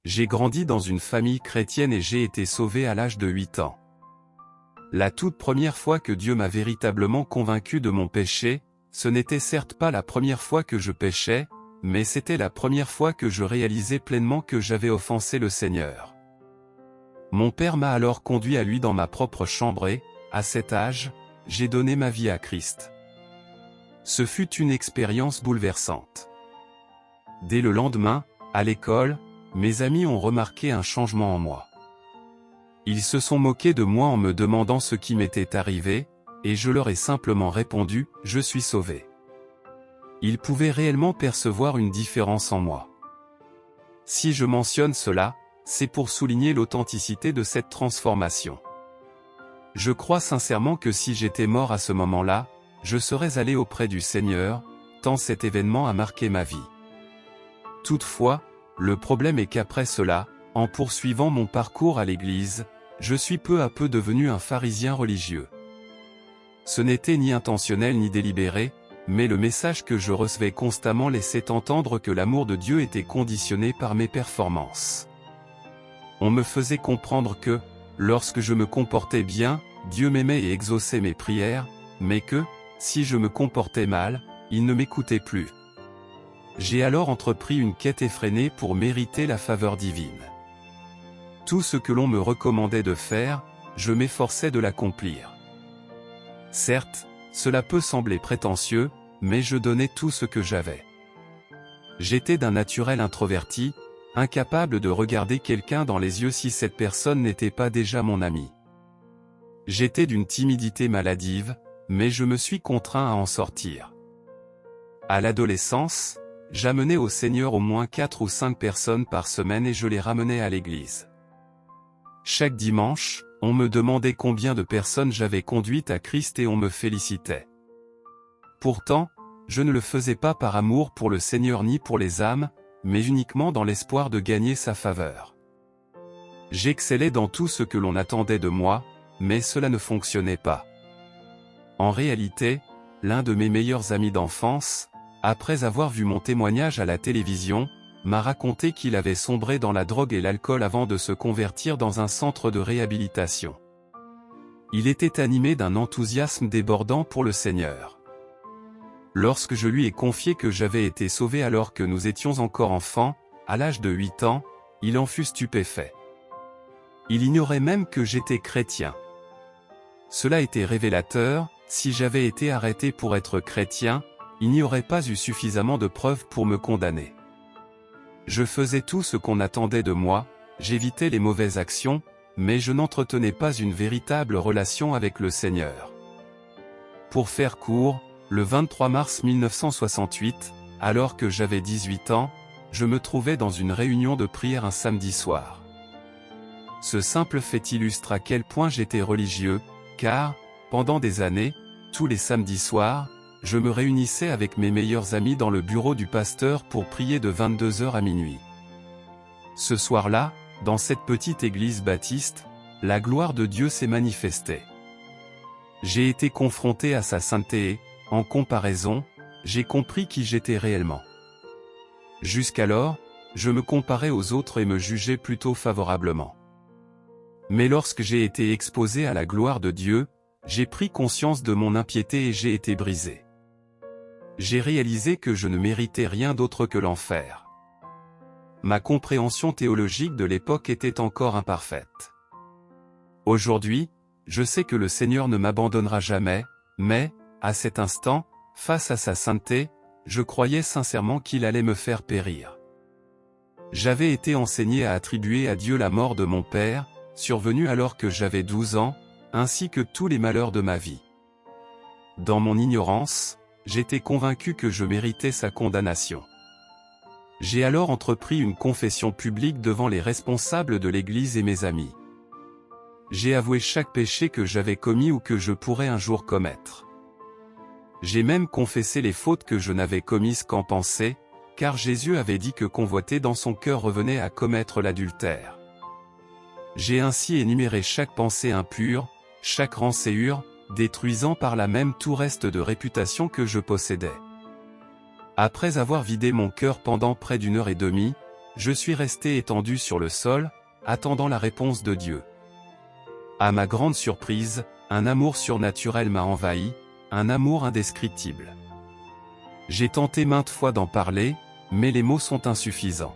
J'ai grandi dans une famille chrétienne et j'ai été sauvé à l'âge de 8 ans. La toute première fois que Dieu m'a véritablement convaincu de mon péché, ce n'était certes pas la première fois que je péchais, mais c'était la première fois que je réalisais pleinement que j'avais offensé le Seigneur. Mon père m'a alors conduit à lui dans ma propre chambre et, à cet âge, j'ai donné ma vie à Christ. Ce fut une expérience bouleversante. Dès le lendemain, à l'école, mes amis ont remarqué un changement en moi. Ils se sont moqués de moi en me demandant ce qui m'était arrivé, et je leur ai simplement répondu « Je suis sauvé ». Ils pouvaient réellement percevoir une différence en moi. Si je mentionne cela, c'est pour souligner l'authenticité de cette transformation. Je crois sincèrement que si j'étais mort à ce moment-là, je serais allé auprès du Seigneur, tant cet événement a marqué ma vie. Toutefois, le problème est qu'après cela, en poursuivant mon parcours à l'église, je suis peu à peu devenu un pharisien religieux. Ce n'était ni intentionnel ni délibéré, mais le message que je recevais constamment laissait entendre que l'amour de Dieu était conditionné par mes performances. On me faisait comprendre que, lorsque je me comportais bien, Dieu m'aimait et exauçait mes prières, mais que, si je me comportais mal, il ne m'écoutait plus. J'ai alors entrepris une quête effrénée pour mériter la faveur divine. Tout ce que l'on me recommandait de faire, je m'efforçais de l'accomplir. Certes, cela peut sembler prétentieux, mais je donnais tout ce que j'avais. J'étais d'un naturel introverti, incapable de regarder quelqu'un dans les yeux si cette personne n'était pas déjà mon ami. J'étais d'une timidité maladive, mais je me suis contraint à en sortir. À l'adolescence, j'amenais au Seigneur au moins 4 ou 5 personnes par semaine et je les ramenais à l'église. Chaque dimanche, on me demandait combien de personnes j'avais conduites à Christ et on me félicitait. Pourtant, je ne le faisais pas par amour pour le Seigneur ni pour les âmes, mais uniquement dans l'espoir de gagner sa faveur. J'excellais dans tout ce que l'on attendait de moi, mais cela ne fonctionnait pas. En réalité, l'un de mes meilleurs amis d'enfance, après avoir vu mon témoignage à la télévision, m'a raconté qu'il avait sombré dans la drogue et l'alcool avant de se convertir dans un centre de réhabilitation. Il était animé d'un enthousiasme débordant pour le Seigneur. Lorsque je lui ai confié que j'avais été sauvé alors que nous étions encore enfants, à l'âge de 8 ans, il en fut stupéfait. Il ignorait même que j'étais chrétien. Cela était révélateur, si j'avais été arrêté pour être chrétien, il n'y aurait pas eu suffisamment de preuves pour me condamner. Je faisais tout ce qu'on attendait de moi, j'évitais les mauvaises actions, mais je n'entretenais pas une véritable relation avec le Seigneur. Pour faire court, le 23 mars 1968, alors que j'avais 18 ans, je me trouvais dans une réunion de prière un samedi soir. Ce simple fait illustre à quel point j'étais religieux, car, pendant des années, tous les samedis soirs, je me réunissais avec mes meilleurs amis dans le bureau du pasteur pour prier de 22h à minuit. Ce soir-là, dans cette petite église baptiste, la gloire de Dieu s'est manifestée. J'ai été confronté à sa sainteté et, en comparaison, j'ai compris qui j'étais réellement. Jusqu'alors, je me comparais aux autres et me jugeais plutôt favorablement. Mais lorsque j'ai été exposé à la gloire de Dieu, j'ai pris conscience de mon impiété et j'ai été brisé. J'ai réalisé que je ne méritais rien d'autre que l'enfer. Ma compréhension théologique de l'époque était encore imparfaite. Aujourd'hui, je sais que le Seigneur ne m'abandonnera jamais, mais, à cet instant, face à sa sainteté, je croyais sincèrement qu'il allait me faire périr. J'avais été enseigné à attribuer à Dieu la mort de mon père, survenue alors que j'avais 12 ans, ainsi que tous les malheurs de ma vie. Dans mon ignorance, j'étais convaincu que je méritais sa condamnation. J'ai alors entrepris une confession publique devant les responsables de l'Église et mes amis. J'ai avoué chaque péché que j'avais commis ou que je pourrais un jour commettre. J'ai même confessé les fautes que je n'avais commises qu'en pensée, car Jésus avait dit que convoiter dans son cœur revenait à commettre l'adultère. J'ai ainsi énuméré chaque pensée impure, chaque rancœur, détruisant par là même tout reste de réputation que je possédais. Après avoir vidé mon cœur pendant près d'1 heure et demie, Je suis resté étendu sur le sol, attendant la réponse de Dieu. À ma grande surprise, un amour surnaturel m'a envahi, un amour indescriptible. J'ai tenté maintes fois d'en parler, mais les mots sont insuffisants.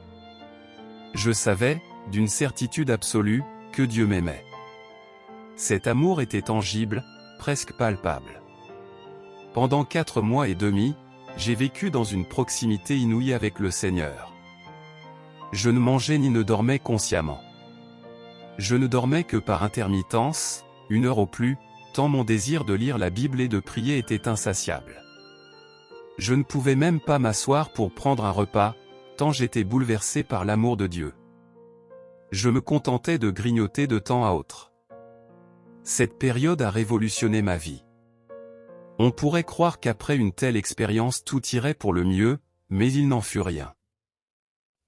Je savais, d'une certitude absolue, que Dieu m'aimait. Cet amour était tangible, presque palpable. Pendant 4 mois et demi, j'ai vécu dans une proximité inouïe avec le Seigneur. Je ne mangeais ni ne dormais consciemment. Je ne dormais que par intermittence, 1 heure au plus, tant mon désir de lire la Bible et de prier était insatiable. Je ne pouvais même pas m'asseoir pour prendre un repas, tant j'étais bouleversé par l'amour de Dieu. Je me contentais de grignoter de temps à autre. Cette période a révolutionné ma vie. On pourrait croire qu'après une telle expérience tout irait pour le mieux, mais il n'en fut rien.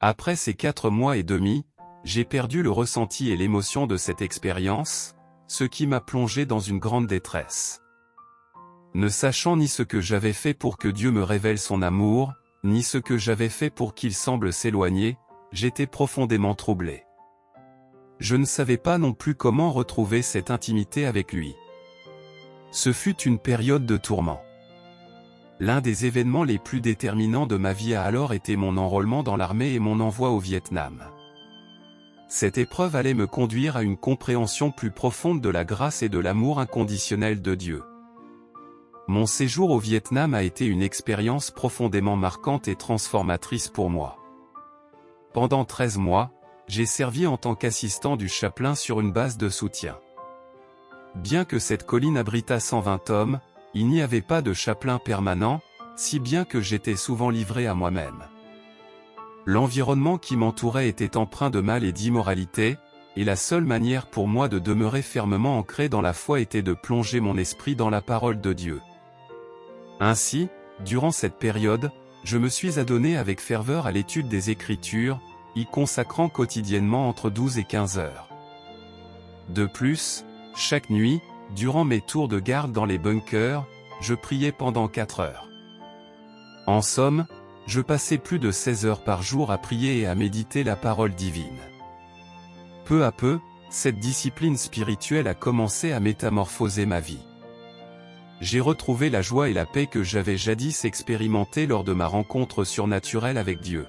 Après ces 4 mois et demi, j'ai perdu le ressenti et l'émotion de cette expérience, ce qui m'a plongé dans une grande détresse. Ne sachant ni ce que j'avais fait pour que Dieu me révèle son amour, ni ce que j'avais fait pour qu'il semble s'éloigner, j'étais profondément troublé. Je ne savais pas non plus comment retrouver cette intimité avec lui. Ce fut une période de tourment. L'un des événements les plus déterminants de ma vie a alors été mon enrôlement dans l'armée et mon envoi au Vietnam. Cette épreuve allait me conduire à une compréhension plus profonde de la grâce et de l'amour inconditionnel de Dieu. Mon séjour au Vietnam a été une expérience profondément marquante et transformatrice pour moi. Pendant 13 mois, j'ai servi en tant qu'assistant du chapelain sur une base de soutien. Bien que cette colline abritât 120 hommes, il n'y avait pas de chapelain permanent, si bien que j'étais souvent livré à moi-même. L'environnement qui m'entourait était empreint de mal et d'immoralité, et la seule manière pour moi de demeurer fermement ancré dans la foi était de plonger mon esprit dans la parole de Dieu. Ainsi, durant cette période, je me suis adonné avec ferveur à l'étude des Écritures, y consacrant quotidiennement entre 12 et 15 heures. De plus, chaque nuit, durant mes tours de garde dans les bunkers, je priais pendant 4 heures. En somme, je passais plus de 16 heures par jour à prier et à méditer la parole divine. Peu à peu, cette discipline spirituelle a commencé à métamorphoser ma vie. J'ai retrouvé la joie et la paix que j'avais jadis expérimentées lors de ma rencontre surnaturelle avec Dieu.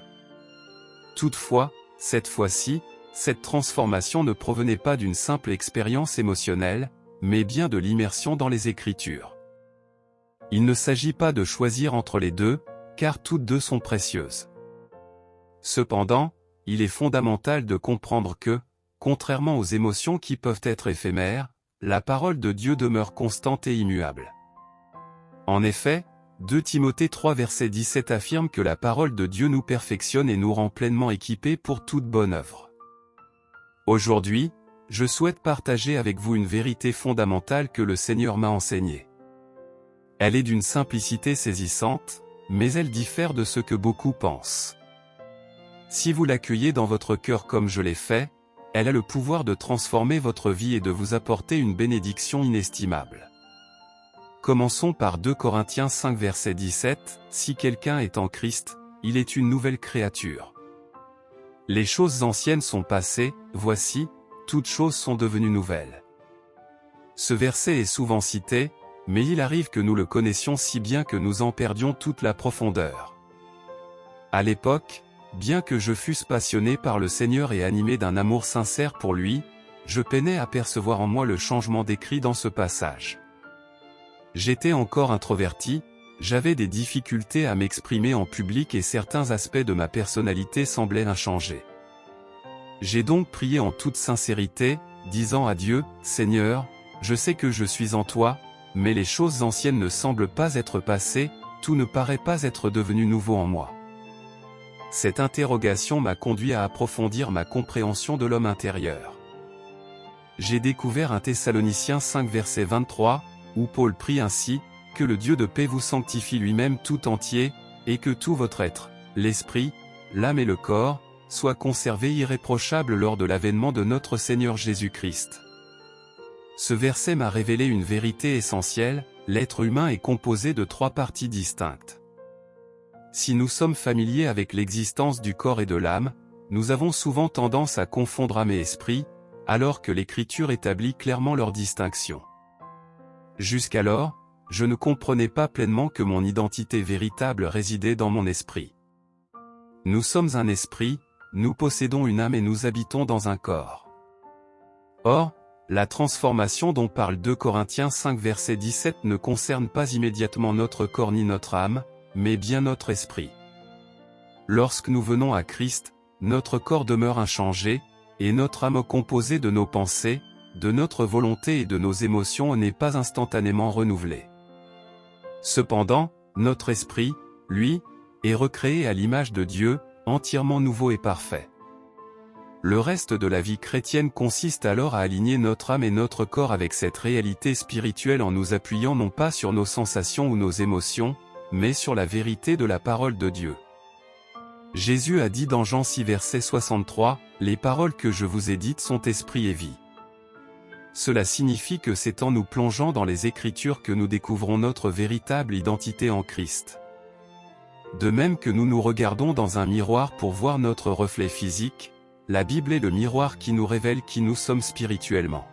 Toutefois, cette fois-ci, cette transformation ne provenait pas d'une simple expérience émotionnelle, mais bien de l'immersion dans les Écritures. Il ne s'agit pas de choisir entre les deux, car toutes deux sont précieuses. Cependant, il est fondamental de comprendre que, contrairement aux émotions qui peuvent être éphémères, la parole de Dieu demeure constante et immuable. En effet, 2 Timothée 3 verset 17 affirme que la parole de Dieu nous perfectionne et nous rend pleinement équipés pour toute bonne œuvre. Aujourd'hui, je souhaite partager avec vous une vérité fondamentale que le Seigneur m'a enseignée. Elle est d'une simplicité saisissante, mais elle diffère de ce que beaucoup pensent. Si vous l'accueillez dans votre cœur comme je l'ai fait, elle a le pouvoir de transformer votre vie et de vous apporter une bénédiction inestimable. Commençons par 2 Corinthiens 5 verset 17, « Si quelqu'un est en Christ, il est une nouvelle créature. Les choses anciennes sont passées, voici, toutes choses sont devenues nouvelles. » Ce verset est souvent cité, mais il arrive que nous le connaissions si bien que nous en perdions toute la profondeur. À l'époque, bien que je fusse passionné par le Seigneur et animé d'un amour sincère pour lui, je peinais à percevoir en moi le changement décrit dans ce passage. J'étais encore introverti, j'avais des difficultés à m'exprimer en public et certains aspects de ma personnalité semblaient inchangés. J'ai donc prié en toute sincérité, disant à Dieu, « Seigneur, je sais que je suis en toi, mais les choses anciennes ne semblent pas être passées, tout ne paraît pas être devenu nouveau en moi. » Cette interrogation m'a conduit à approfondir ma compréhension de l'homme intérieur. J'ai découvert 1 Thessaloniciens 5 verset 23, où Paul prie ainsi, « Que le Dieu de paix vous sanctifie lui-même tout entier, et que tout votre être, l'esprit, l'âme et le corps, soient conservés irréprochables lors de l'avènement de notre Seigneur Jésus-Christ. » Ce verset m'a révélé une vérité essentielle, l'être humain est composé de 3 parties distinctes. Si nous sommes familiers avec l'existence du corps et de l'âme, nous avons souvent tendance à confondre âme et esprit, alors que l'Écriture établit clairement leur distinction. Jusqu'alors, je ne comprenais pas pleinement que mon identité véritable résidait dans mon esprit. Nous sommes un esprit, nous possédons une âme et nous habitons dans un corps. Or, la transformation dont parle 2 Corinthiens 5 verset 17 ne concerne pas immédiatement notre corps ni notre âme, mais bien notre esprit. Lorsque nous venons à Christ, notre corps demeure inchangé, et notre âme composée de nos pensées, de notre volonté et de nos émotions n'est pas instantanément renouvelée. Cependant, notre esprit, lui, est recréé à l'image de Dieu, entièrement nouveau et parfait. Le reste de la vie chrétienne consiste alors à aligner notre âme et notre corps avec cette réalité spirituelle en nous appuyant non pas sur nos sensations ou nos émotions, mais sur la vérité de la parole de Dieu. Jésus a dit dans Jean 6 verset 63, « Les paroles que je vous ai dites sont esprit et vie ». Cela signifie que c'est en nous plongeant dans les Écritures que nous découvrons notre véritable identité en Christ. De même que nous nous regardons dans un miroir pour voir notre reflet physique, la Bible est le miroir qui nous révèle qui nous sommes spirituellement.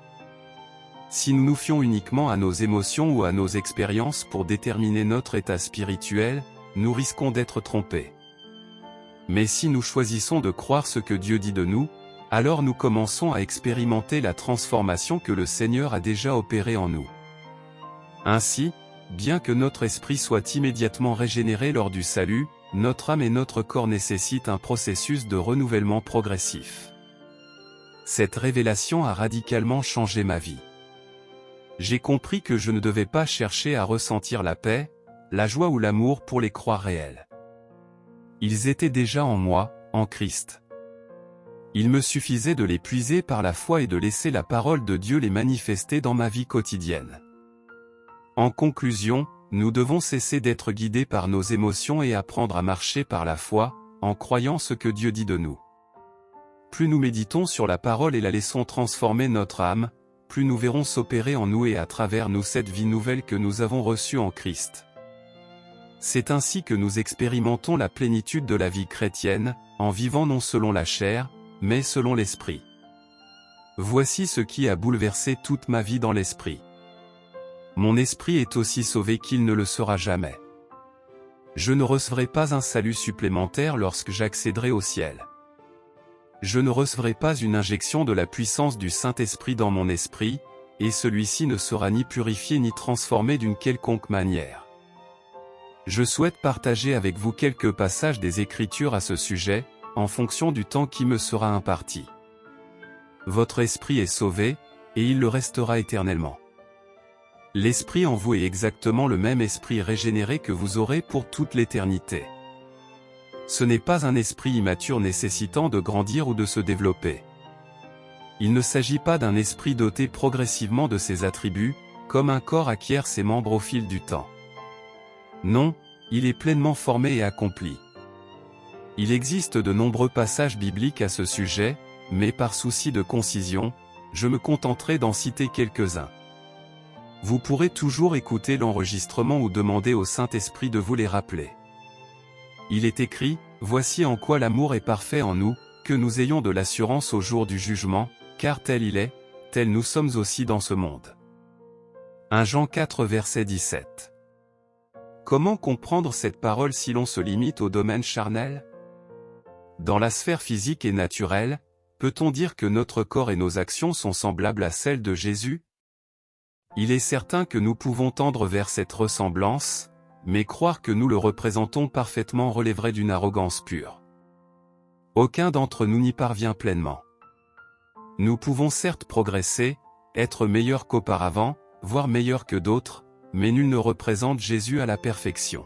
Si nous nous fions uniquement à nos émotions ou à nos expériences pour déterminer notre état spirituel, nous risquons d'être trompés. Mais si nous choisissons de croire ce que Dieu dit de nous, alors nous commençons à expérimenter la transformation que le Seigneur a déjà opérée en nous. Ainsi, bien que notre esprit soit immédiatement régénéré lors du salut, notre âme et notre corps nécessitent un processus de renouvellement progressif. Cette révélation a radicalement changé ma vie. J'ai compris que je ne devais pas chercher à ressentir la paix, la joie ou l'amour pour les croire réels. Ils étaient déjà en moi, en Christ. Il me suffisait de les puiser par la foi et de laisser la parole de Dieu les manifester dans ma vie quotidienne. En conclusion, nous devons cesser d'être guidés par nos émotions et apprendre à marcher par la foi, en croyant ce que Dieu dit de nous. Plus nous méditons sur la parole et la laissons transformer notre âme, plus nous verrons s'opérer en nous et à travers nous cette vie nouvelle que nous avons reçue en Christ. C'est ainsi que nous expérimentons la plénitude de la vie chrétienne, en vivant non selon la chair, mais selon l'esprit. Voici ce qui a bouleversé toute ma vie dans l'esprit. Mon esprit est aussi sauvé qu'il ne le sera jamais. Je ne recevrai pas un salut supplémentaire lorsque j'accéderai au ciel. Je ne recevrai pas une injection de la puissance du Saint-Esprit dans mon esprit, et celui-ci ne sera ni purifié ni transformé d'une quelconque manière. Je souhaite partager avec vous quelques passages des Écritures à ce sujet, en fonction du temps qui me sera imparti. Votre esprit est sauvé, et il le restera éternellement. L'esprit en vous est exactement le même esprit régénéré que vous aurez pour toute l'éternité. Ce n'est pas un esprit immature nécessitant de grandir ou de se développer. Il ne s'agit pas d'un esprit doté progressivement de ses attributs, comme un corps acquiert ses membres au fil du temps. Non, il est pleinement formé et accompli. Il existe de nombreux passages bibliques à ce sujet, mais par souci de concision, je me contenterai d'en citer quelques-uns. Vous pourrez toujours écouter l'enregistrement ou demander au Saint-Esprit de vous les rappeler. Il est écrit, « Voici en quoi l'amour est parfait en nous, que nous ayons de l'assurance au jour du jugement, car tel il est, tel nous sommes aussi dans ce monde. » 1 Jean 4 verset 17. Comment comprendre cette parole si l'on se limite au domaine charnel? Dans la sphère physique et naturelle, peut-on dire que notre corps et nos actions sont semblables à celles de Jésus? Il est certain que nous pouvons tendre vers cette ressemblance, mais croire que nous le représentons parfaitement relèverait d'une arrogance pure. Aucun d'entre nous n'y parvient pleinement. Nous pouvons certes progresser, être meilleurs qu'auparavant, voire meilleurs que d'autres, mais nul ne représente Jésus à la perfection.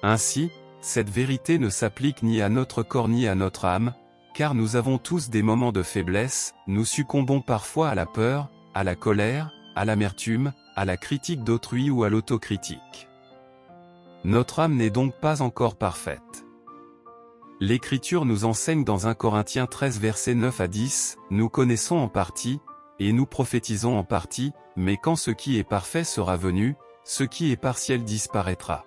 Ainsi, cette vérité ne s'applique ni à notre corps ni à notre âme, car nous avons tous des moments de faiblesse, nous succombons parfois à la peur, à la colère, à l'amertume, à la critique d'autrui ou à l'autocritique. Notre âme n'est donc pas encore parfaite. L'Écriture nous enseigne dans 1 Corinthiens 13 versets 9 à 10, « Nous connaissons en partie, et nous prophétisons en partie, mais quand ce qui est parfait sera venu, ce qui est partiel disparaîtra. »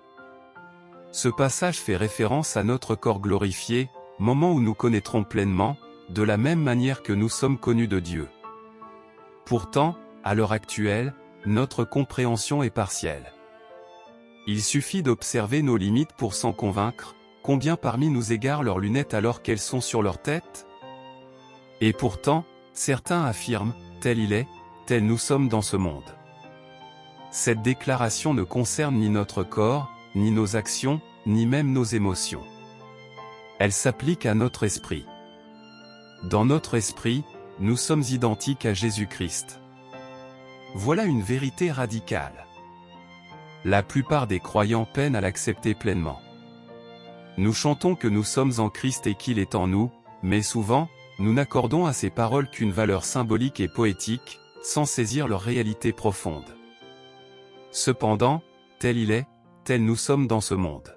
Ce passage fait référence à notre corps glorifié, moment où nous connaîtrons pleinement, de la même manière que nous sommes connus de Dieu. Pourtant, à l'heure actuelle, notre compréhension est partielle. Il suffit d'observer nos limites pour s'en convaincre. Combien parmi nous égarent leurs lunettes alors qu'elles sont sur leur tête? Et pourtant, certains affirment, tel il est, tel nous sommes dans ce monde. Cette déclaration ne concerne ni notre corps, ni nos actions, ni même nos émotions. Elle s'applique à notre esprit. Dans notre esprit, nous sommes identiques à Jésus-Christ. Voilà une vérité radicale. La plupart des croyants peinent à l'accepter pleinement. Nous chantons que nous sommes en Christ et qu'il est en nous, mais souvent, nous n'accordons à ces paroles qu'une valeur symbolique et poétique, sans saisir leur réalité profonde. Cependant, tel il est, tel nous sommes dans ce monde.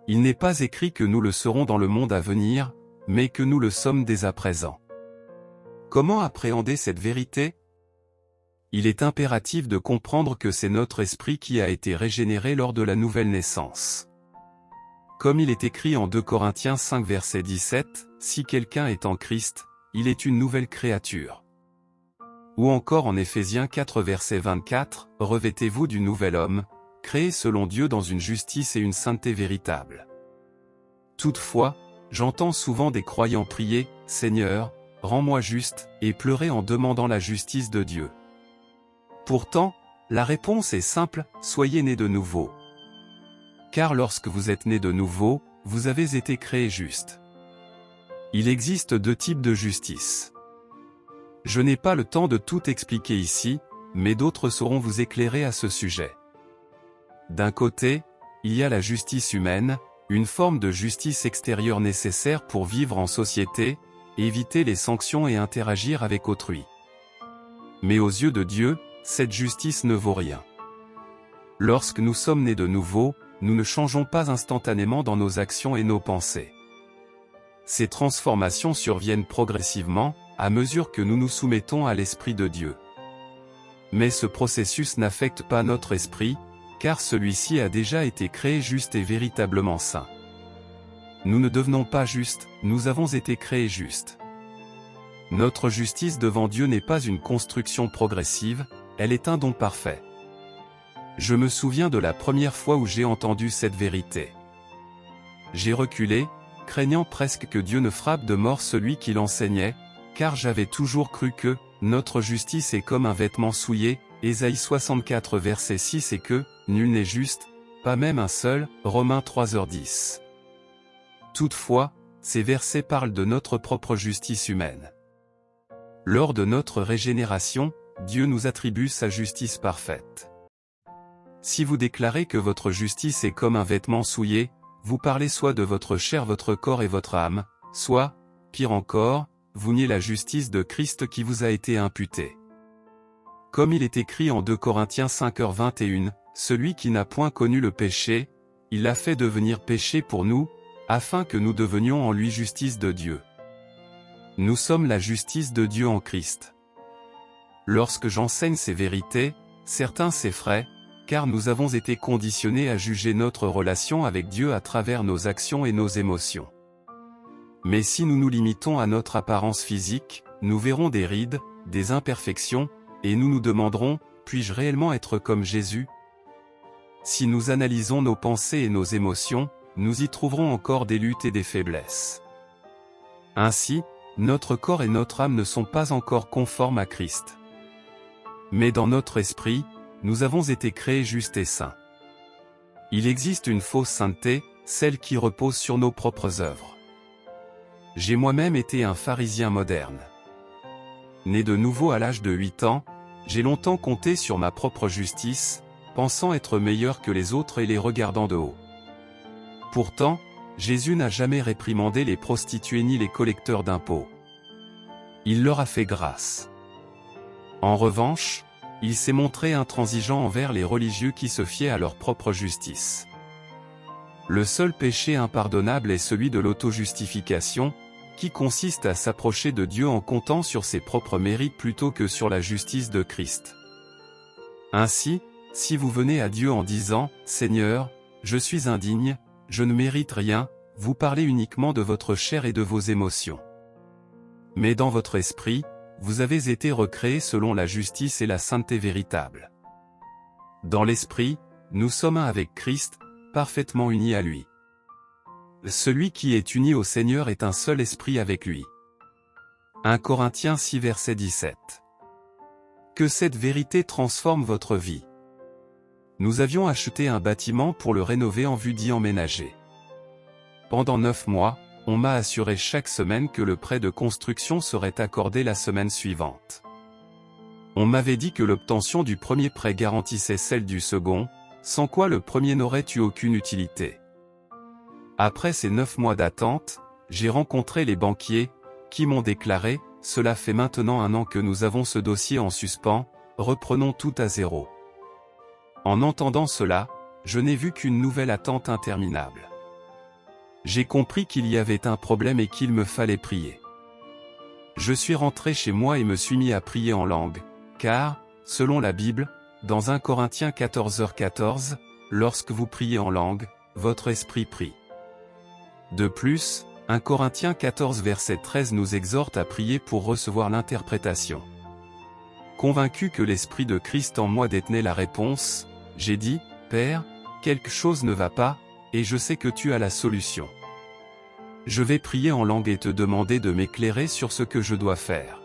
Il n'est pas écrit que nous le serons dans le monde à venir, mais que nous le sommes dès à présent. Comment appréhender cette vérité? Il est impératif de comprendre que c'est notre esprit qui a été régénéré lors de la nouvelle naissance. Comme il est écrit en 2 Corinthiens 5 verset 17, « Si quelqu'un est en Christ, il est une nouvelle créature. » Ou encore en Éphésiens 4 verset 24, « Revêtez-vous du nouvel homme, créé selon Dieu dans une justice et une sainteté véritable. » Toutefois, j'entends souvent des croyants prier, « Seigneur, rends-moi juste » et pleurer en demandant la justice de Dieu. Pourtant, la réponse est simple, soyez nés de nouveau. Car lorsque vous êtes nés de nouveau, vous avez été créés justes. Il existe 2 types de justice. Je n'ai pas le temps de tout expliquer ici, mais d'autres sauront vous éclairer à ce sujet. D'un côté, il y a la justice humaine, une forme de justice extérieure nécessaire pour vivre en société, éviter les sanctions et interagir avec autrui. Mais aux yeux de Dieu, cette justice ne vaut rien. Lorsque nous sommes nés de nouveau, nous ne changeons pas instantanément dans nos actions et nos pensées. Ces transformations surviennent progressivement, à mesure que nous nous soumettons à l'Esprit de Dieu. Mais ce processus n'affecte pas notre esprit, car celui-ci a déjà été créé juste et véritablement saint. Nous ne devenons pas justes, nous avons été créés justes. Notre justice devant Dieu n'est pas une construction progressive, elle est un don parfait. Je me souviens de la première fois où j'ai entendu cette vérité. J'ai reculé, craignant presque que Dieu ne frappe de mort celui qui l'enseignait, car j'avais toujours cru que « notre justice est comme un vêtement souillé » Ésaïe 64 verset 6 et que « nul n'est juste, pas même un seul » Romains 3h10. Toutefois, ces versets parlent de notre propre justice humaine. Lors de notre régénération, Dieu nous attribue sa justice parfaite. Si vous déclarez que votre justice est comme un vêtement souillé, vous parlez soit de votre chair, votre corps et votre âme, soit, pire encore, vous niez la justice de Christ qui vous a été imputée. Comme il est écrit en 2 Corinthiens 5h21, « Celui qui n'a point connu le péché, il l'a fait devenir péché pour nous, afin que nous devenions en lui justice de Dieu. » Nous sommes la justice de Dieu en Christ. Lorsque j'enseigne ces vérités, certains s'effraient, car nous avons été conditionnés à juger notre relation avec Dieu à travers nos actions et nos émotions. Mais si nous nous limitons à notre apparence physique, nous verrons des rides, des imperfections, et nous nous demanderons, puis-je réellement être comme Jésus? Si nous analysons nos pensées et nos émotions, nous y trouverons encore des luttes et des faiblesses. Ainsi, notre corps et notre âme ne sont pas encore conformes à Christ. Mais dans notre esprit, nous avons été créés justes et saints. Il existe une fausse sainteté, celle qui repose sur nos propres œuvres. J'ai moi-même été un pharisien moderne. Né de nouveau à l'âge de 8 ans, j'ai longtemps compté sur ma propre justice, pensant être meilleur que les autres et les regardant de haut. Pourtant, Jésus n'a jamais réprimandé les prostituées ni les collecteurs d'impôts. Il leur a fait grâce. En revanche, il s'est montré intransigeant envers les religieux qui se fiaient à leur propre justice. Le seul péché impardonnable est celui de l'auto-justification, qui consiste à s'approcher de Dieu en comptant sur ses propres mérites plutôt que sur la justice de Christ. Ainsi, si vous venez à Dieu en disant « Seigneur, je suis indigne, je ne mérite rien », vous parlez uniquement de votre chair et de vos émotions. Mais dans votre esprit, vous avez été recréés selon la justice et la sainteté véritable. Dans l'esprit, nous sommes un avec Christ, parfaitement unis à lui. Celui qui est uni au Seigneur est un seul esprit avec lui. 1 Corinthiens 6 verset 17. Que cette vérité transforme votre vie. Nous avions acheté un bâtiment pour le rénover en vue d'y emménager. Pendant 9 mois, on m'a assuré chaque semaine que le prêt de construction serait accordé la semaine suivante. On m'avait dit que l'obtention du premier prêt garantissait celle du second, sans quoi le premier n'aurait eu aucune utilité. Après ces 9 mois d'attente, j'ai rencontré les banquiers, qui m'ont déclaré « Cela fait maintenant 1 an que nous avons ce dossier en suspens, reprenons tout à zéro ». En entendant cela, je n'ai vu qu'une nouvelle attente interminable. J'ai compris qu'il y avait un problème et qu'il me fallait prier. Je suis rentré chez moi et me suis mis à prier en langue, car, selon la Bible, dans 1 Corinthiens 14h14, lorsque vous priez en langue, votre esprit prie. De plus, 1 Corinthiens 14 verset 13 nous exhorte à prier pour recevoir l'interprétation. Convaincu que l'Esprit de Christ en moi détenait la réponse, j'ai dit, « Père, quelque chose ne va pas, et je sais que tu as la solution. Je vais prier en langue et te demander de m'éclairer sur ce que je dois faire. »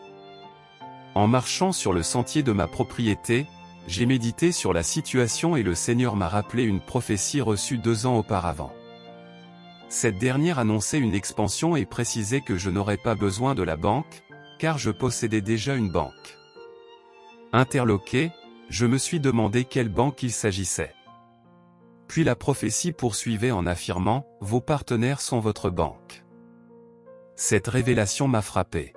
En marchant sur le sentier de ma propriété, j'ai médité sur la situation et le Seigneur m'a rappelé une prophétie reçue 2 ans auparavant. Cette dernière annonçait une expansion et précisait que je n'aurais pas besoin de la banque, car je possédais déjà une banque. Interloqué, je me suis demandé quelle banque il s'agissait. Puis la prophétie poursuivait en affirmant « Vos partenaires sont votre banque ». Cette révélation m'a frappé.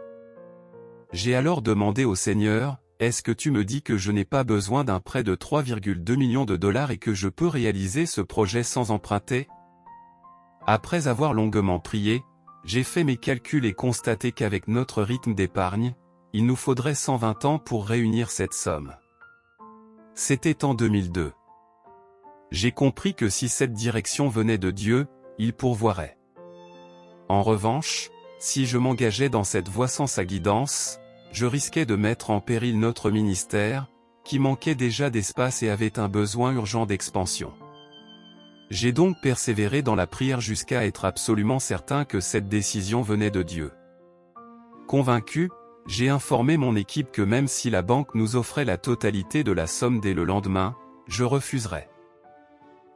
J'ai alors demandé au Seigneur « Est-ce que tu me dis que je n'ai pas besoin d'un prêt de 3,2 millions de dollars et que je peux réaliser ce projet sans emprunter ?» Après avoir longuement prié, j'ai fait mes calculs et constaté qu'avec notre rythme d'épargne, il nous faudrait 120 ans pour réunir cette somme. C'était en 2002. J'ai compris que si cette direction venait de Dieu, il pourvoirait. En revanche, si je m'engageais dans cette voie sans sa guidance, je risquais de mettre en péril notre ministère, qui manquait déjà d'espace et avait un besoin urgent d'expansion. J'ai donc persévéré dans la prière jusqu'à être absolument certain que cette décision venait de Dieu. Convaincu, j'ai informé mon équipe que même si la banque nous offrait la totalité de la somme dès le lendemain, je refuserais.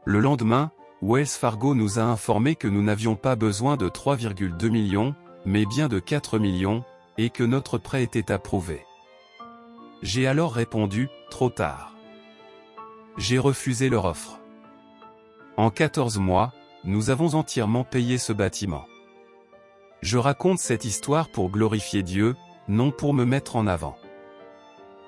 Le lendemain, Wells Fargo nous a informé que nous n'avions pas besoin de 3,2 millions, mais bien de 4 millions, et que notre prêt était approuvé. J'ai alors répondu, trop tard. J'ai refusé leur offre. En 14 mois, nous avons entièrement payé ce bâtiment. Je raconte cette histoire pour glorifier Dieu, non pour me mettre en avant.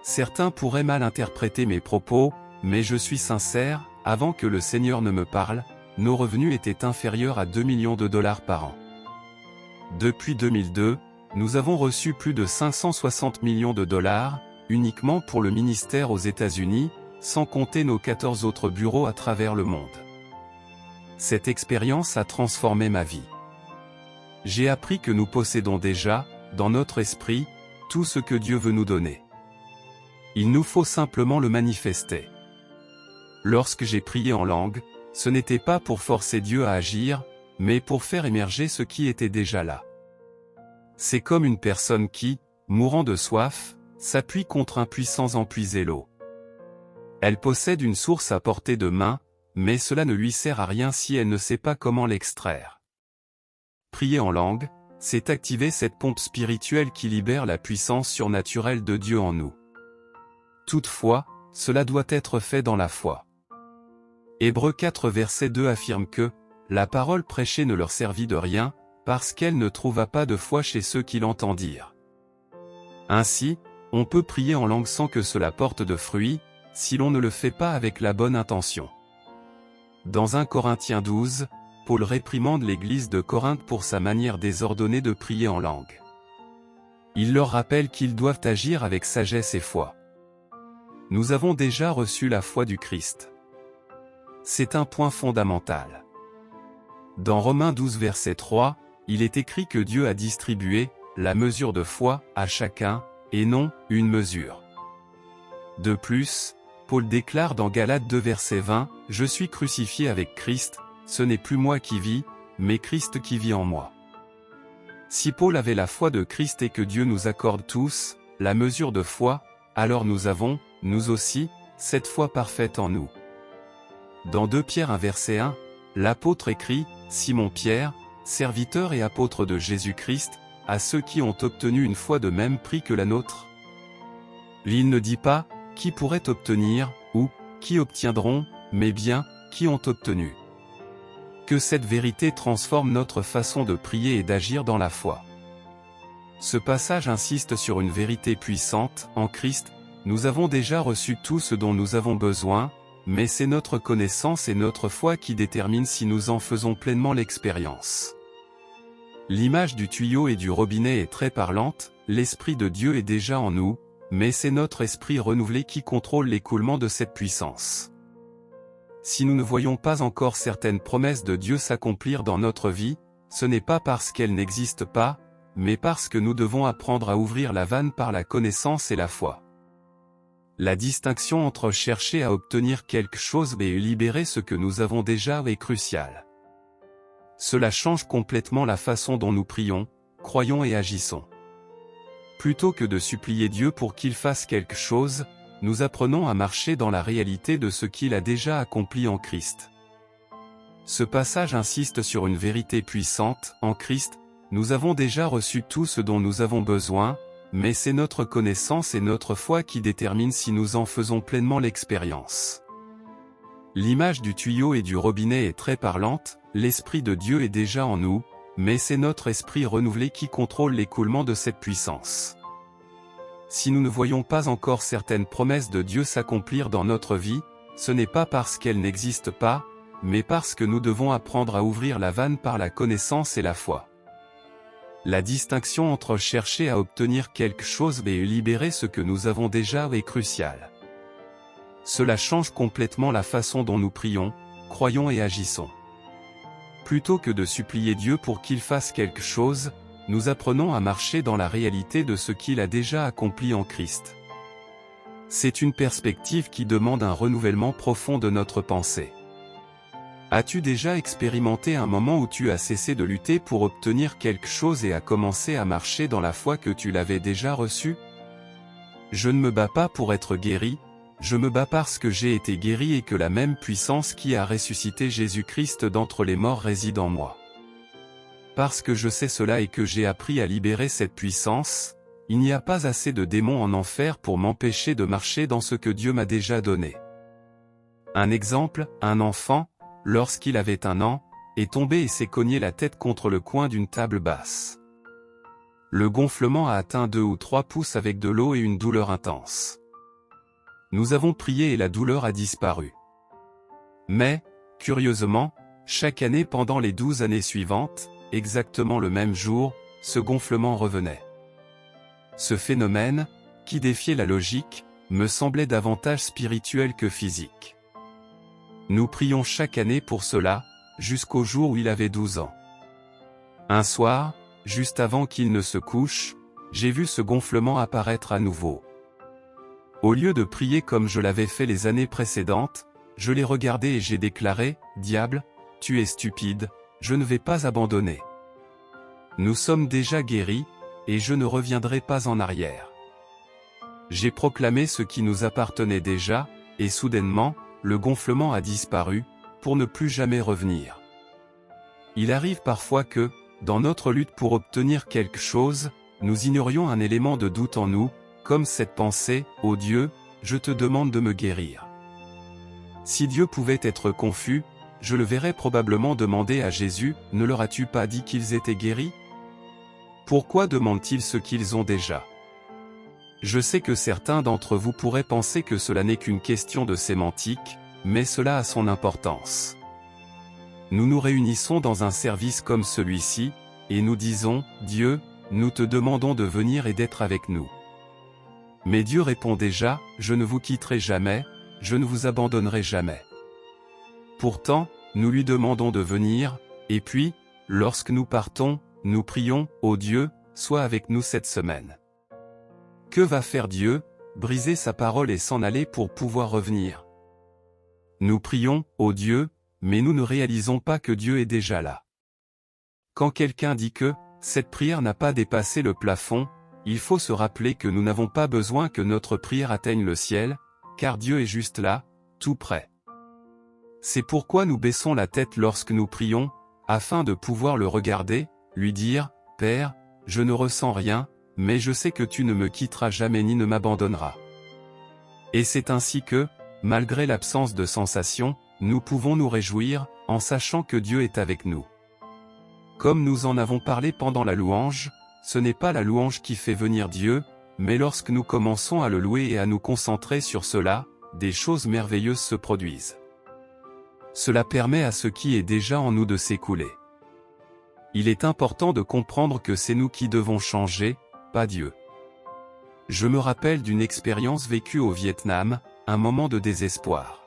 Certains pourraient mal interpréter mes propos, mais je suis sincère, avant que le Seigneur ne me parle, nos revenus étaient inférieurs à 2 millions de dollars par an. Depuis 2002, nous avons reçu plus de 560 millions de dollars, uniquement pour le ministère aux États-Unis, sans compter nos 14 autres bureaux à travers le monde. Cette expérience a transformé ma vie. J'ai appris que nous possédons déjà, dans notre esprit, tout ce que Dieu veut nous donner. Il nous faut simplement le manifester. Lorsque j'ai prié en langue, ce n'était pas pour forcer Dieu à agir, mais pour faire émerger ce qui était déjà là. C'est comme une personne qui, mourant de soif, s'appuie contre un puits sans en puiser l'eau. Elle possède une source à portée de main, mais cela ne lui sert à rien si elle ne sait pas comment l'extraire. Prier en langue, c'est activer cette pompe spirituelle qui libère la puissance surnaturelle de Dieu en nous. Toutefois, cela doit être fait dans la foi. Hébreux 4 verset 2 affirme que « La parole prêchée ne leur servit de rien, parce qu'elle ne trouva pas de foi chez ceux qui l'entendirent. » Ainsi, on peut prier en langue sans que cela porte de fruits, si l'on ne le fait pas avec la bonne intention. Dans 1 Corinthiens 12, Paul réprimande l'église de Corinthe pour sa manière désordonnée de prier en langue. Il leur rappelle qu'ils doivent agir avec sagesse et foi. Nous avons déjà reçu la foi du Christ. C'est un point fondamental. Dans Romains 12 verset 3, il est écrit que Dieu a distribué la mesure de foi à chacun, et non une mesure. De plus, Paul déclare dans Galates 2 verset 20, « Je suis crucifié avec Christ, ce n'est plus moi qui vis, mais Christ qui vit en moi. » Si Paul avait la foi de Christ et que Dieu nous accorde tous la mesure de foi, alors nous avons, nous aussi, cette foi parfaite en nous. Dans 2 Pierre 1 verset 1, l'apôtre écrit, « Simon Pierre, serviteur et apôtre de Jésus-Christ, à ceux qui ont obtenu une foi de même prix que la nôtre. » Il ne dit pas, qui pourrait obtenir, ou, qui obtiendront, mais bien, qui ont obtenu. Que cette vérité transforme notre façon de prier et d'agir dans la foi. Ce passage insiste sur une vérité puissante, en Christ, nous avons déjà reçu tout ce dont nous avons besoin, mais c'est notre connaissance et notre foi qui déterminent si nous en faisons pleinement l'expérience. L'image du tuyau et du robinet est très parlante, l'Esprit de Dieu est déjà en nous, mais c'est notre esprit renouvelé qui contrôle l'écoulement de cette puissance. Si nous ne voyons pas encore certaines promesses de Dieu s'accomplir dans notre vie, ce n'est pas parce qu'elles n'existent pas, mais parce que nous devons apprendre à ouvrir la vanne par la connaissance et la foi. La distinction entre chercher à obtenir quelque chose et libérer ce que nous avons déjà est cruciale. Cela change complètement la façon dont nous prions, croyons et agissons. Plutôt que de supplier Dieu pour qu'il fasse quelque chose, nous apprenons à marcher dans la réalité de ce qu'il a déjà accompli en Christ. Ce passage insiste sur une vérité puissante, en Christ, nous avons déjà reçu tout ce dont nous avons besoin, mais c'est notre connaissance et notre foi qui déterminent si nous en faisons pleinement l'expérience. L'image du tuyau et du robinet est très parlante, l'Esprit de Dieu est déjà en nous, mais c'est notre esprit renouvelé qui contrôle l'écoulement de cette puissance. Si nous ne voyons pas encore certaines promesses de Dieu s'accomplir dans notre vie, ce n'est pas parce qu'elles n'existent pas, mais parce que nous devons apprendre à ouvrir la vanne par la connaissance et la foi. La distinction entre chercher à obtenir quelque chose et libérer ce que nous avons déjà est cruciale. Cela change complètement la façon dont nous prions, croyons et agissons. Plutôt que de supplier Dieu pour qu'il fasse quelque chose, nous apprenons à marcher dans la réalité de ce qu'il a déjà accompli en Christ. C'est une perspective qui demande un renouvellement profond de notre pensée. As-tu déjà expérimenté un moment où tu as cessé de lutter pour obtenir quelque chose et as commencé à marcher dans la foi que tu l'avais déjà reçue? Je ne me bats pas pour être guéri, je me bats parce que j'ai été guéri et que la même puissance qui a ressuscité Jésus-Christ d'entre les morts réside en moi. Parce que je sais cela et que j'ai appris à libérer cette puissance, il n'y a pas assez de démons en enfer pour m'empêcher de marcher dans ce que Dieu m'a déjà donné. Un exemple, un enfant, lorsqu'il avait 1 an, est tombé et s'est cogné la tête contre le coin d'une table basse. Le gonflement a atteint 2 ou 3 pouces avec de l'eau et une douleur intense. Nous avons prié et la douleur a disparu. Mais, curieusement, chaque année pendant les 12 années suivantes, exactement le même jour, ce gonflement revenait. Ce phénomène, qui défiait la logique, me semblait davantage spirituel que physique. Nous prions chaque année pour cela, jusqu'au jour où il avait 12 ans. Un soir, juste avant qu'il ne se couche, j'ai vu ce gonflement apparaître à nouveau. Au lieu de prier comme je l'avais fait les années précédentes, je l'ai regardé et j'ai déclaré, « Diable, tu es stupide, je ne vais pas abandonner. Nous sommes déjà guéris, et je ne reviendrai pas en arrière. » J'ai proclamé ce qui nous appartenait déjà, et soudainement, le gonflement a disparu, pour ne plus jamais revenir. Il arrive parfois que, dans notre lutte pour obtenir quelque chose, nous ignorions un élément de doute en nous, comme cette pensée, « Ô Dieu, je te demande de me guérir. » Si Dieu pouvait être confus, je le verrais probablement demander à Jésus, « Ne leur as-tu pas dit qu'ils étaient guéris? Pourquoi demandent-ils ce qu'ils ont déjà ?» Je sais que certains d'entre vous pourraient penser que cela n'est qu'une question de sémantique, mais cela a son importance. Nous nous réunissons dans un service comme celui-ci, et nous disons, « Dieu, nous te demandons de venir et d'être avec nous. » Mais Dieu répond déjà, « Je ne vous quitterai jamais, je ne vous abandonnerai jamais. » Pourtant, nous lui demandons de venir, Et puis, lorsque nous partons, nous prions, ô Dieu, sois avec nous cette semaine. Que va faire Dieu? Briser sa parole et s'en aller pour pouvoir revenir. Nous prions, ô Dieu, mais nous ne réalisons pas que Dieu est déjà là. Quand quelqu'un dit que cette prière n'a pas dépassé le plafond, il faut se rappeler que nous n'avons pas besoin que notre prière atteigne le ciel, car Dieu est juste là, tout près. C'est pourquoi nous baissons la tête lorsque nous prions, afin de pouvoir le regarder, lui dire, « Père, je ne ressens rien, mais je sais que tu ne me quitteras jamais ni ne m'abandonneras. » Et c'est ainsi que, malgré l'absence de sensation, nous pouvons nous réjouir, en sachant que Dieu est avec nous. Comme nous en avons parlé pendant la louange, ce n'est pas la louange qui fait venir Dieu, mais lorsque nous commençons à le louer et à nous concentrer sur cela, des choses merveilleuses se produisent. Cela permet à ce qui est déjà en nous de s'écouler. Il est important de comprendre que c'est nous qui devons changer, pas Dieu. Je me rappelle d'une expérience vécue au Vietnam, un moment de désespoir.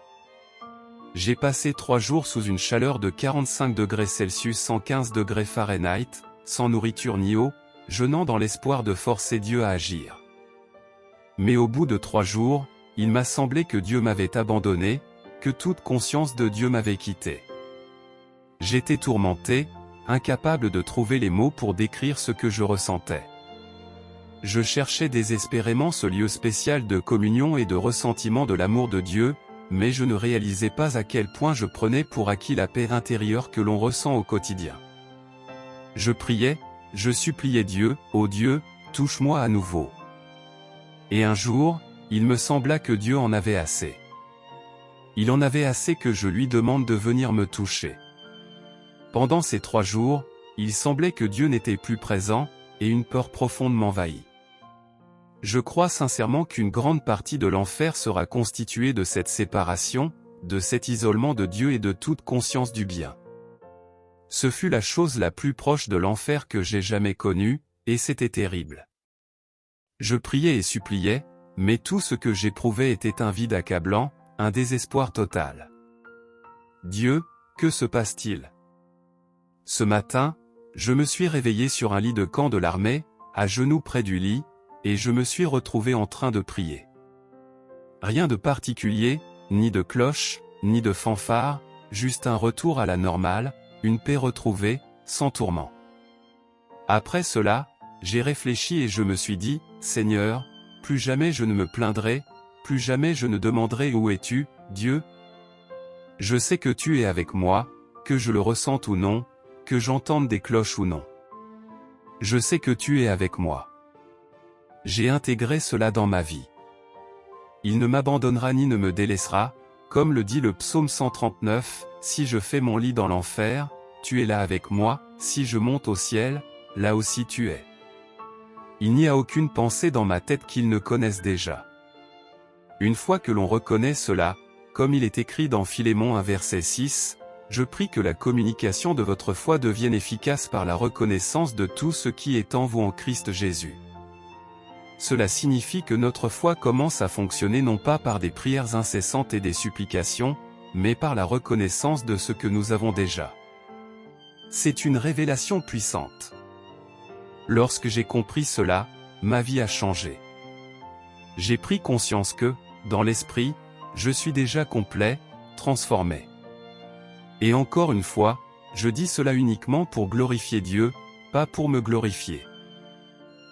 J'ai passé 3 jours sous une chaleur de 45 degrés Celsius 115 degrés Fahrenheit, sans nourriture ni eau, jeûnant dans l'espoir de forcer Dieu à agir. Mais au bout de 3 jours, il m'a semblé que Dieu m'avait abandonné, que toute conscience de Dieu m'avait quitté. J'étais tourmenté, incapable de trouver les mots pour décrire ce que je ressentais. Je cherchais désespérément ce lieu spécial de communion et de ressentiment de l'amour de Dieu, mais je ne réalisais pas à quel point je prenais pour acquis la paix intérieure que l'on ressent au quotidien. Je priais, je suppliais Dieu, « Ô Dieu, touche-moi à nouveau. » Et un jour, il me sembla que Dieu en avait assez. Il en avait assez que je lui demande de venir me toucher. Pendant ces 3 jours, il semblait que Dieu n'était plus présent, et une peur profonde m'envahit. Je crois sincèrement qu'une grande partie de l'enfer sera constituée de cette séparation, de cet isolement de Dieu et de toute conscience du bien. Ce fut la chose la plus proche de l'enfer que j'ai jamais connue, et c'était terrible. Je priais et suppliais, mais tout ce que j'éprouvais était un vide accablant, un désespoir total. Dieu, que se passe-t-il? Ce matin, je me suis réveillé sur un lit de camp de l'armée, à genoux près du lit, et je me suis retrouvé en train de prier. Rien de particulier, ni de cloche, ni de fanfare, juste un retour à la normale, une paix retrouvée, sans tourment. Après cela, j'ai réfléchi et je me suis dit, « Seigneur, plus jamais je ne me plaindrai, plus jamais je ne demanderai où es-tu, Dieu? Je sais que tu es avec moi, que je le ressente ou non, que j'entende des cloches ou non. Je sais que tu es avec moi. » J'ai intégré cela dans ma vie. Il ne m'abandonnera ni ne me délaissera, comme le dit le psaume 139, « Si je fais mon lit dans l'enfer, tu es là avec moi, si je monte au ciel, là aussi tu es. » Il n'y a aucune pensée dans ma tête qu'il ne connaisse déjà. Une fois que l'on reconnaît cela, comme il est écrit dans Philémon 1 verset 6, « Je prie que la communication de votre foi devienne efficace par la reconnaissance de tout ce qui est en vous en Christ Jésus. » Cela signifie que notre foi commence à fonctionner non pas par des prières incessantes et des supplications, mais par la reconnaissance de ce que nous avons déjà. C'est une révélation puissante. Lorsque j'ai compris cela, ma vie a changé. J'ai pris conscience que, dans l'esprit, je suis déjà complet, transformé. Et encore une fois, je dis cela uniquement pour glorifier Dieu, pas pour me glorifier.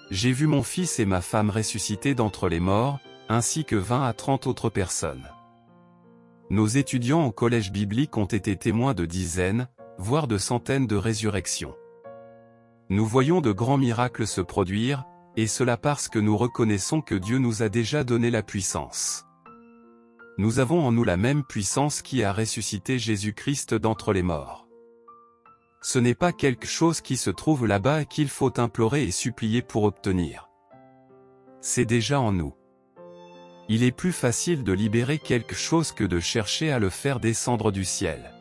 J'ai vu mon fils et ma femme ressuscités d'entre les morts, ainsi que 20 à 30 autres personnes. Nos étudiants au collège biblique ont été témoins de dizaines, voire de centaines de résurrections. Nous voyons de grands miracles se produire, et cela parce que nous reconnaissons que Dieu nous a déjà donné la puissance. Nous avons en nous la même puissance qui a ressuscité Jésus-Christ d'entre les morts. Ce n'est pas quelque chose qui se trouve là-bas et qu'il faut implorer et supplier pour obtenir. C'est déjà en nous. Il est plus facile de libérer quelque chose que de chercher à le faire descendre du ciel.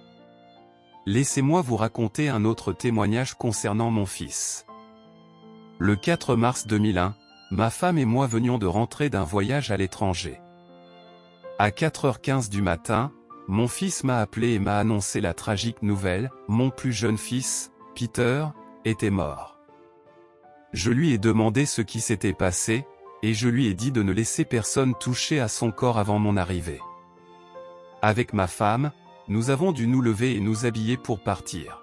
Laissez-moi vous raconter un autre témoignage concernant mon fils. Le 4 mars 2001, ma femme et moi venions de rentrer d'un voyage à l'étranger. À 4h15 du matin, mon fils m'a appelé et m'a annoncé la tragique nouvelle, mon plus jeune fils, Peter, était mort. Je lui ai demandé ce qui s'était passé, et je lui ai dit de ne laisser personne toucher à son corps avant mon arrivée. Avec ma femme, nous avons dû nous lever et nous habiller pour partir.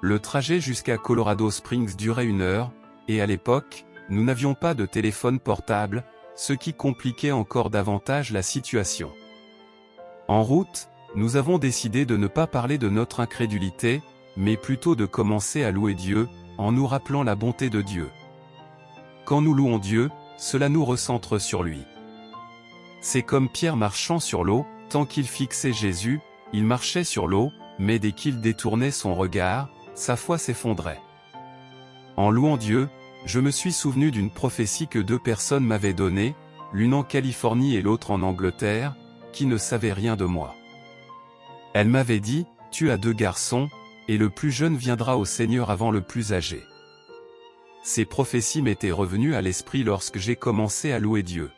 Le trajet jusqu'à Colorado Springs durait 1 heure, et à l'époque, nous n'avions pas de téléphone portable, ce qui compliquait encore davantage la situation. En route, nous avons décidé de ne pas parler de notre incrédulité, mais plutôt de commencer à louer Dieu, en nous rappelant la bonté de Dieu. Quand nous louons Dieu, cela nous recentre sur lui. C'est comme Pierre marchant sur l'eau, tant qu'il fixait Jésus, il marchait sur l'eau, mais dès qu'il détournait son regard, sa foi s'effondrait. En louant Dieu, je me suis souvenu d'une prophétie que 2 personnes m'avaient donnée, l'une en Californie et l'autre en Angleterre, qui ne savaient rien de moi. Elles m'avaient dit, « Tu as 2 garçons, et le plus jeune viendra au Seigneur avant le plus âgé. » Ces prophéties m'étaient revenues à l'esprit lorsque j'ai commencé à louer Dieu.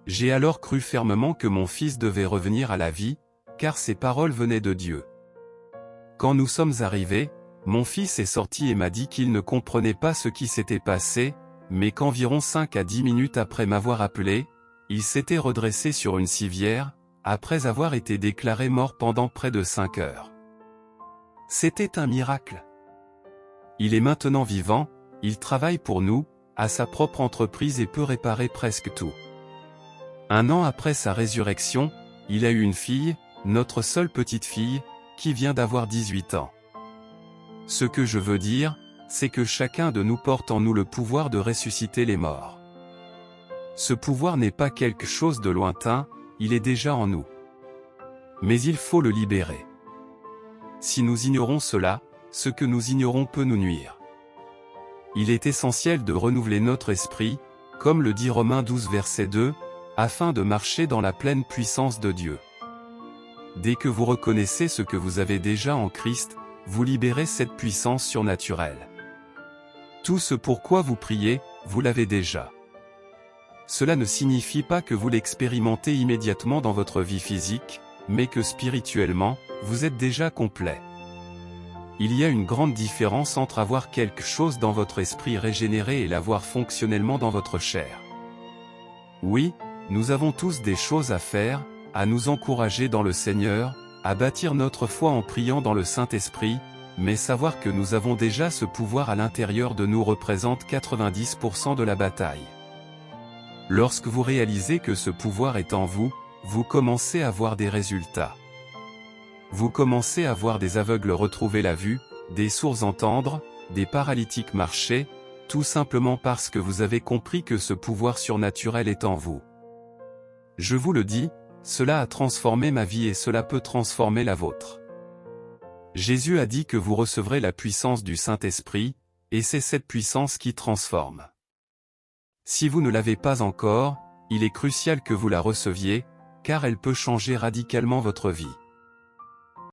J'ai alors cru fermement que mon fils devait revenir à la vie, car ces paroles venaient de Dieu. Quand nous sommes arrivés, mon fils est sorti et m'a dit qu'il ne comprenait pas ce qui s'était passé, mais qu'environ 5 à 10 minutes après m'avoir appelé, il s'était redressé sur une civière, après avoir été déclaré mort pendant près de 5 heures. C'était un miracle. Il est maintenant vivant, il travaille pour nous, a sa propre entreprise et peut réparer presque tout. 1 an après sa résurrection, il a eu une fille, notre seule petite fille, qui vient d'avoir 18 ans. Ce que je veux dire, c'est que chacun de nous porte en nous le pouvoir de ressusciter les morts. Ce pouvoir n'est pas quelque chose de lointain, il est déjà en nous. Mais il faut le libérer. Si nous ignorons cela, ce que nous ignorons peut nous nuire. Il est essentiel de renouveler notre esprit, comme le dit Romains 12 verset 2, afin de marcher dans la pleine puissance de Dieu. Dès que vous reconnaissez ce que vous avez déjà en Christ, vous libérez cette puissance surnaturelle. Tout ce pourquoi vous priez, vous l'avez déjà. Cela ne signifie pas que vous l'expérimentez immédiatement dans votre vie physique, mais que spirituellement, vous êtes déjà complet. Il y a une grande différence entre avoir quelque chose dans votre esprit régénéré et l'avoir fonctionnellement dans votre chair. Oui, nous avons tous des choses à faire, à nous encourager dans le Seigneur, à bâtir notre foi en priant dans le Saint-Esprit, mais savoir que nous avons déjà ce pouvoir à l'intérieur de nous représente 90% de la bataille. Lorsque vous réalisez que ce pouvoir est en vous, vous commencez à voir des résultats. Vous commencez à voir des aveugles retrouver la vue, des sourds entendre, des paralytiques marcher, tout simplement parce que vous avez compris que ce pouvoir surnaturel est en vous. Je vous le dis, cela a transformé ma vie et cela peut transformer la vôtre. Jésus a dit que vous recevrez la puissance du Saint-Esprit, et c'est cette puissance qui transforme. Si vous ne l'avez pas encore, il est crucial que vous la receviez, car elle peut changer radicalement votre vie.